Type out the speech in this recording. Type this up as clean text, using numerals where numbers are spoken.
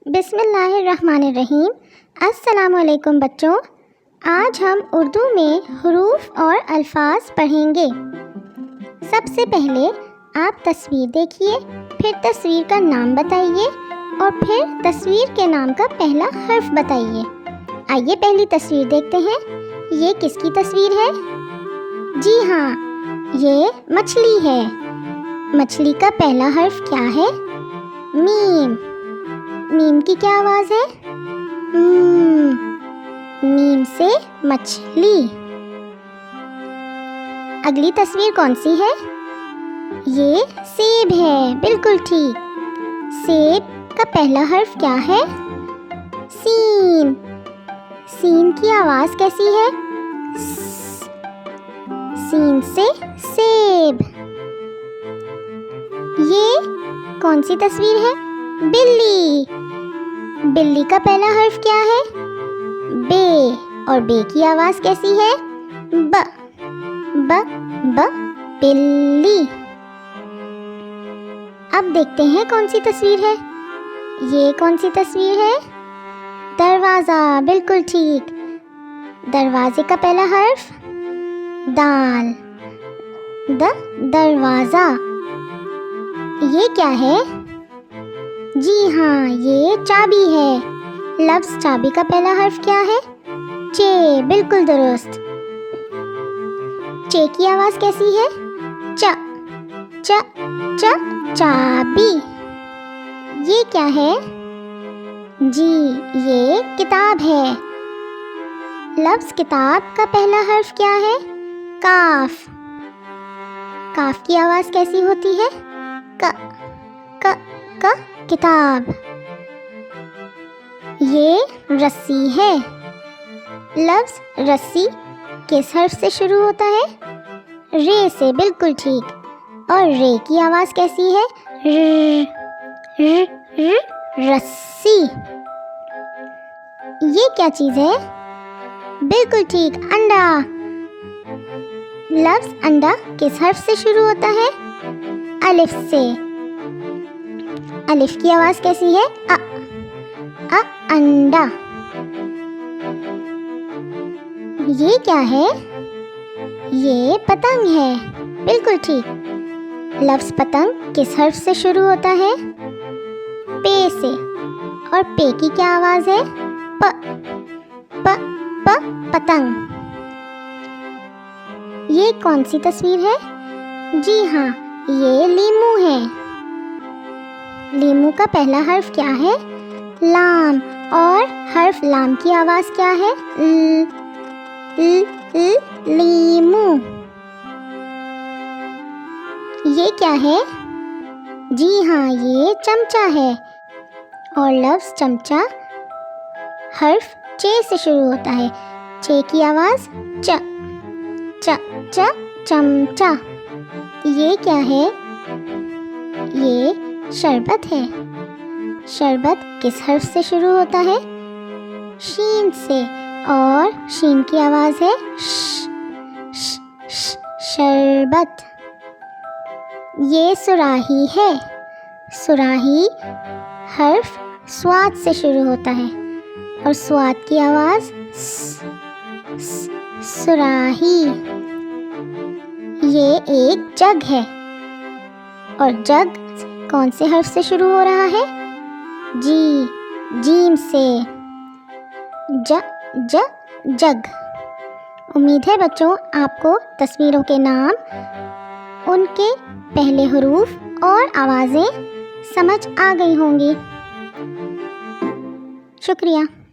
بسم اللہ الرحمن الرحیم۔ السلام علیکم بچوں، آج ہم اردو میں حروف اور الفاظ پڑھیں گے۔ سب سے پہلے آپ تصویر دیکھیے، پھر تصویر کا نام بتائیے اور پھر تصویر کے نام کا پہلا حرف بتائیے۔ آئیے پہلی تصویر دیکھتے ہیں۔ یہ کس کی تصویر ہے؟ جی ہاں، یہ مچھلی ہے۔ مچھلی کا پہلا حرف کیا ہے؟ میم۔ میم کی کیا آواز ہے؟ میم سے مچھلی۔ اگلی تصویر کون سی ہے؟ یہ سیب ہے، بالکل ٹھیک۔ سیب کا پہلا حرف کیا ہے؟ سین۔ سین کی آواز کیسی ہے؟ سین سے سیب۔ یہ کون سی تصویر ہے؟ بلی۔ بلی کا پہلا حرف کیا ہے؟ بے، اور بے کی آواز کیسی ہے؟ ب۔ ب ب بلی۔ اب دیکھتے ہیں کون سی تصویر ہے۔ یہ کون سی تصویر ہے؟ دروازہ، بالکل ٹھیک۔ دروازے کا پہلا حرف دال۔ دروازہ۔ یہ کیا ہے؟ جی ہاں، یہ چابی ہے۔ لفظ چابی کا پہلا حرف کیا ہے؟ چے، بالکل درست۔ چے کی آواز کیسی ہے؟ چ چ چ چابی۔ یہ کیا ہے؟ جی، یہ کتاب ہے۔ لفظ کتاب کا پہلا حرف کیا ہے؟ کاف۔ کاف کی آواز کیسی ہوتی ہے؟ ک ک ک کتاب۔ یہ رسی ہے۔ لفظ رسی کس حرف سے شروع ہوتا ہے؟ رے سے، بالکل ٹھیک۔ اور رے کی آواز کیسی ہے؟ رسی۔ یہ کیا چیز ہے؟ بالکل ٹھیک، انڈا۔ لفظ انڈا کس حرف سے شروع ہوتا ہے؟ الف سے۔ الف کی آواز کیسی ہے؟ انڈا۔ یہ کیا ہے؟ یہ پتنگ ہے، بالکل ٹھیک۔ لفظ پتنگ کس حرف سے شروع ہوتا ہے؟ پے سے۔ اور پے کی کیا آواز ہے؟ پ پ پ پتنگ۔ یہ کون سی تصویر ہے؟ جی ہاں، یہ لیمو ہے۔ لیمو کا پہلا حرف کیا ہے؟ لام، اور حرف لام کی آواز کیا ہے؟ لیمو۔ یہ کیا ہے؟ جی ہاں، یہ چمچہ ہے۔ اور لفظ چمچہ حرف چے سے شروع ہوتا ہے۔ چے کی آواز چ چ چ چمچہ۔ یہ کیا ہے؟ یہ شربت ہے۔ شربت کس حرف سے شروع ہوتا ہے؟ شین سے، اور شین کی آواز ہے شربت۔ یہ صراحی ہے۔ صراحی حرف صاد سے شروع ہوتا ہے، اور صاد کی آواز صراحی۔ یہ ایک جگ ہے، اور جگ کون سے حرف سے شروع ہو رہا ہے؟ جی، جیم سے۔ جگ۔ امید ہے بچوں آپ کو تصویروں کے نام، ان کے پہلے حروف اور آوازیں سمجھ آ گئی ہوں گی۔ شکریہ۔